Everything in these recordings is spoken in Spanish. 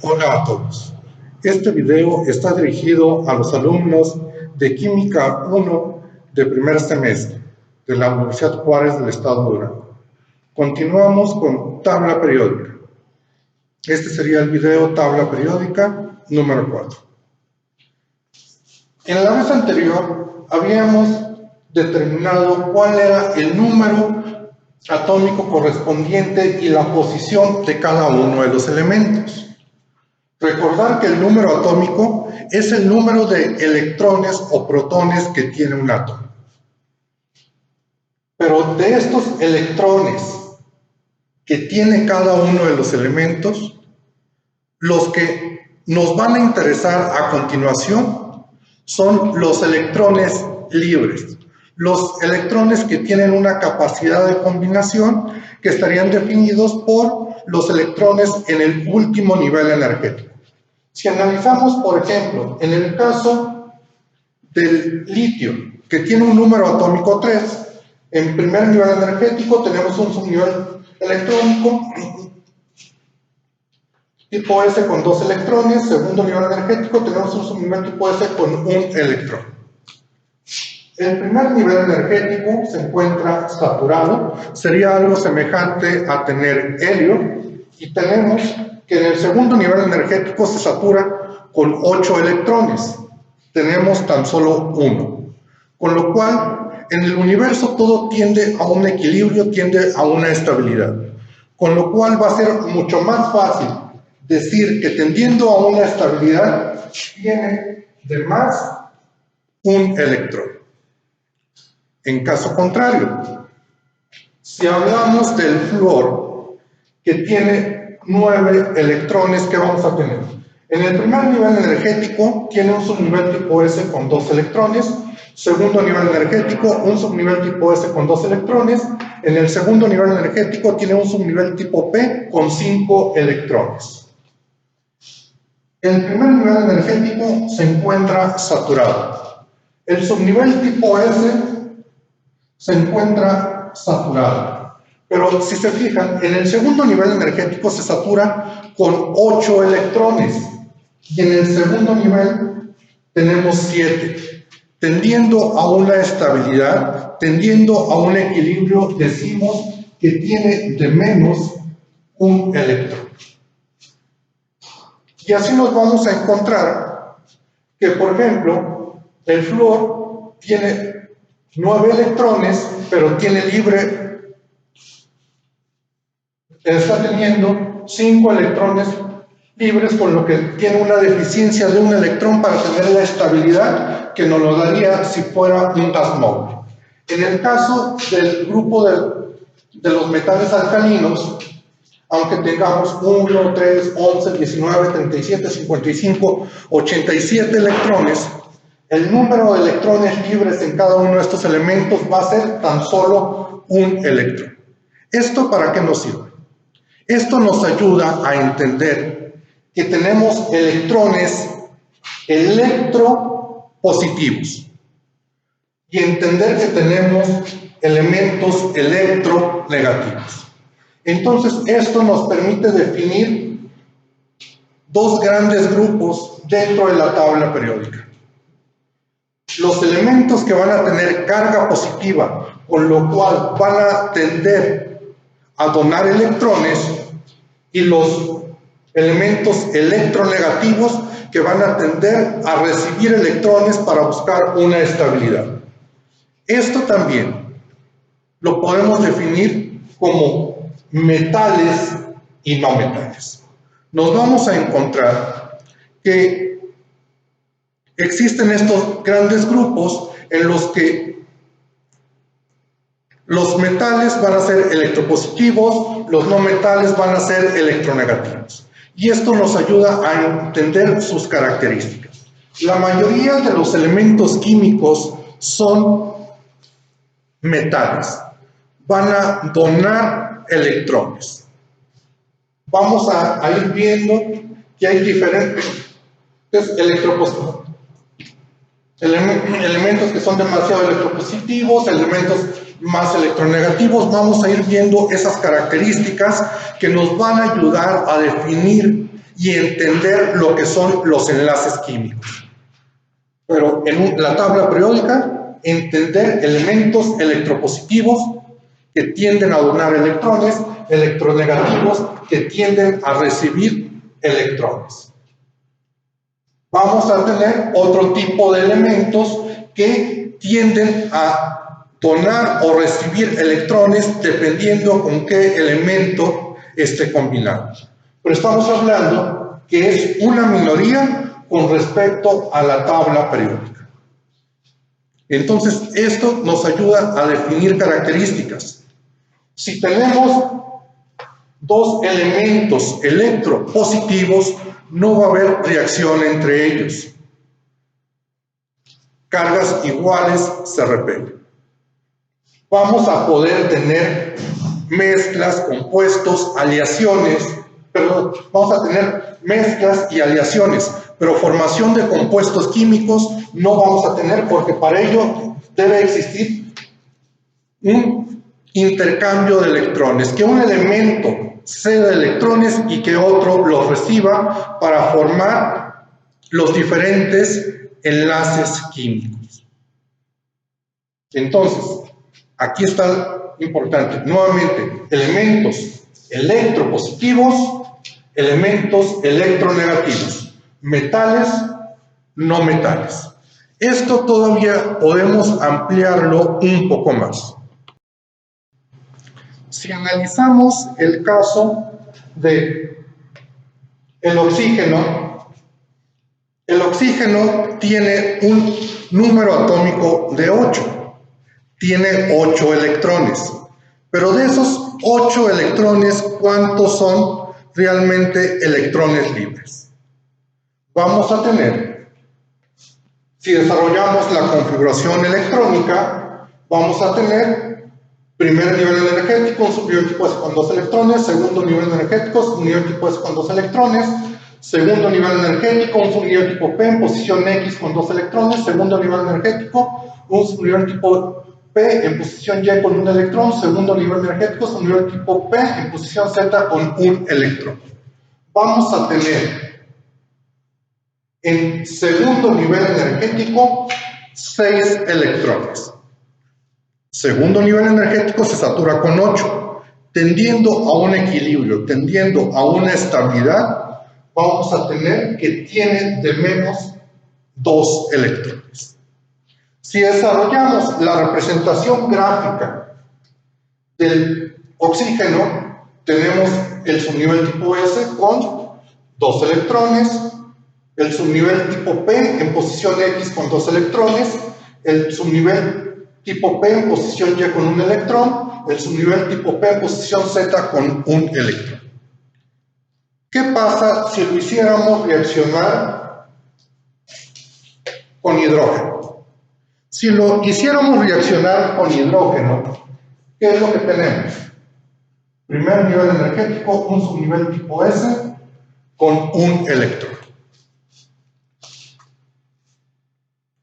Hola a todos. Este video está dirigido a los alumnos de Química 1 de primer semestre de la Universidad Juárez del Estado de Durango. Continuamos con tabla periódica. Este sería el video tabla periódica número 4. En la vez anterior habíamos determinado cuál era el número atómico correspondiente y la posición de cada uno de los elementos. Recordar que el número atómico es el número de electrones o protones que tiene un átomo. Pero de estos electrones que tiene cada uno de los elementos, los que nos van a interesar a continuación son los electrones libres. Los electrones que tienen una capacidad de combinación que estarían definidos por los electrones en el último nivel energético. Si analizamos, por ejemplo, en el caso del litio, que tiene un número atómico 3, en primer nivel energético tenemos un subnivel electrónico tipo S con 2 electrones, segundo nivel energético tenemos un subnivel tipo S con 1 electrón. El primer nivel energético se encuentra saturado, sería algo semejante a tener helio, y tenemos que en el segundo nivel energético se satura con 8 electrones, tenemos tan solo 1, con lo cual en el universo todo tiende a un equilibrio, tiende a una estabilidad, con lo cual va a ser mucho más fácil decir que tendiendo a una estabilidad tiene de más un electrón. En caso contrario, si hablamos del flúor, que tiene 9 electrones, ¿qué vamos a tener? En el primer nivel energético tiene un subnivel tipo S con 2 electrones, segundo nivel energético un subnivel tipo S con 2 electrones, en el segundo nivel energético tiene un subnivel tipo P con 5 electrones. El primer nivel energético se encuentra saturado. El subnivel tipo S se encuentra saturado. Pero si se fijan, en el segundo nivel energético se satura con 8 electrones y en el segundo nivel tenemos 7. Tendiendo a una estabilidad, tendiendo a un equilibrio, decimos que tiene de menos un electrón. Y así nos vamos a encontrar que, por ejemplo, el flúor tiene 9 electrones, pero tiene libre, está teniendo 5 electrones libres, con lo que tiene una deficiencia de un electrón para tener la estabilidad que nos lo daría si fuera un gas móvil. En el caso del grupo de los metales alcalinos, aunque tengamos 1, 3, 11, 19, 37, 55, 87 electrones, el número de electrones libres en cada uno de estos elementos va a ser tan solo un electrón. ¿Esto para qué nos sirve? Esto nos ayuda a entender que tenemos electrones electropositivos y entender que tenemos elementos electronegativos. Entonces, esto nos permite definir dos grandes grupos dentro de la tabla periódica. Los elementos que van a tener carga positiva, con lo cual van a tender a donar electrones, y los elementos electronegativos que van a tender a recibir electrones para buscar una estabilidad. Esto también lo podemos definir como metales y no metales. Nos vamos a encontrar que existen estos grandes grupos en los que los metales van a ser electropositivos, los no metales van a ser electronegativos. Y esto nos ayuda a entender sus características. La mayoría de los elementos químicos son metales. Van a donar electrones. Vamos a ir viendo que hay diferentes electropositivos. elementos que son demasiado electropositivos, elementos más electronegativos. Vamos a ir viendo esas características que nos van a ayudar a definir y entender lo que son los enlaces químicos. Pero en la tabla periódica, entender elementos electropositivos que tienden a donar electrones, electronegativos que tienden a recibir electrones. Vamos a tener otro tipo de elementos que tienden a donar o recibir electrones dependiendo con qué elemento esté combinado. Pero estamos hablando que es una minoría con respecto a la tabla periódica. Entonces, esto nos ayuda a definir características. Si tenemos dos elementos electropositivos, no va a haber reacción entre ellos. Cargas iguales se repelen. Vamos a poder tener mezclas, compuestos, aleaciones, vamos a tener mezclas y aleaciones, pero formación de compuestos químicos no vamos a tener, porque para ello debe existir un intercambio de electrones, que un elemento ceda electrones y que otro los reciba para formar los diferentes enlaces químicos. Entonces, aquí está importante, nuevamente, elementos electropositivos, elementos electronegativos, metales, no metales. Esto todavía podemos ampliarlo un poco más. Si analizamos el caso de el oxígeno tiene un número atómico de 8, tiene 8 electrones, pero de esos 8 electrones, ¿cuántos son realmente electrones libres? Vamos a tener, si desarrollamos la configuración electrónica, vamos a tener primer nivel energético, un subnivel tipo S con 2 electrones, segundo nivel energético, subnivel tipo S con 2 electrones, segundo nivel energético, un subnivel tipo P en posición X con 2 electrones, segundo nivel energético, un subnivel tipo P en posición Y con 1 electrón, segundo nivel energético, subnivel tipo P en posición Z con 1 electrón. Vamos a tener en segundo nivel energético 6 electrones. Segundo nivel energético se satura con 8, tendiendo a un equilibrio, tendiendo a una estabilidad. Vamos a tener que tiene de menos 2 electrones. Si desarrollamos la representación gráfica del oxígeno, tenemos el subnivel tipo S con 2 electrones, el subnivel tipo P en posición X con 2 electrones, el subnivel tipo P en posición Y con 1 electrón, el subnivel tipo P en posición Z con 1 electrón. ¿Qué pasa si lo hiciéramos reaccionar con hidrógeno? Si lo hiciéramos reaccionar con hidrógeno, ¿qué es lo que tenemos? Primer nivel energético, un subnivel tipo S con 1 electrón.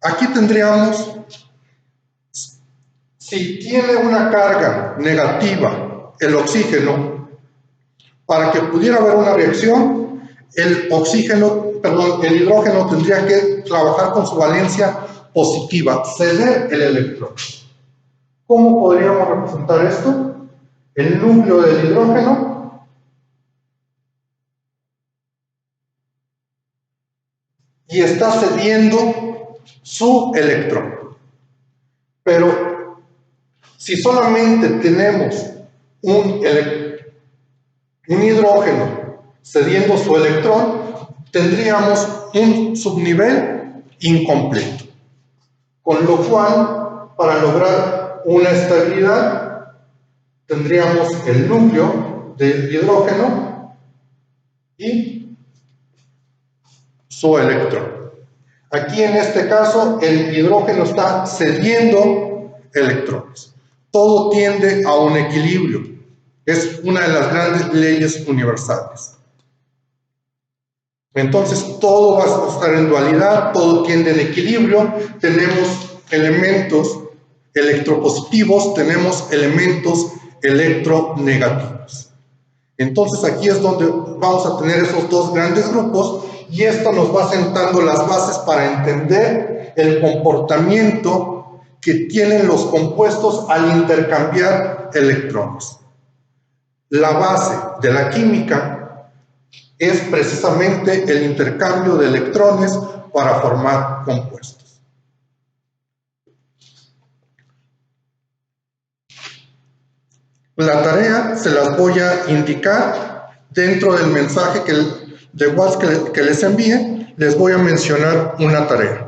Aquí tendríamos, si tiene una carga negativa el oxígeno, para que pudiera haber una reacción, el hidrógeno tendría que trabajar con su valencia positiva, ceder el electrón. ¿Cómo podríamos representar esto? El núcleo del hidrógeno y está cediendo su electrón. Pero si solamente tenemos un hidrógeno cediendo su electrón, tendríamos un subnivel incompleto. Con lo cual, para lograr una estabilidad, tendríamos el núcleo del hidrógeno y su electrón. Aquí en este caso, el hidrógeno está cediendo electrones. Todo tiende a un equilibrio. Es una de las grandes leyes universales. Entonces todo va a estar en dualidad, todo tiende en equilibrio, tenemos elementos electropositivos, tenemos elementos electronegativos. Entonces aquí es donde vamos a tener esos dos grandes grupos y esto nos va sentando las bases para entender el comportamiento que tienen los compuestos al intercambiar electrones. La base de la química es precisamente el intercambio de electrones para formar compuestos. La tarea se las voy a indicar dentro del mensaje de WhatsApp que les envíe. Les voy a mencionar una tarea.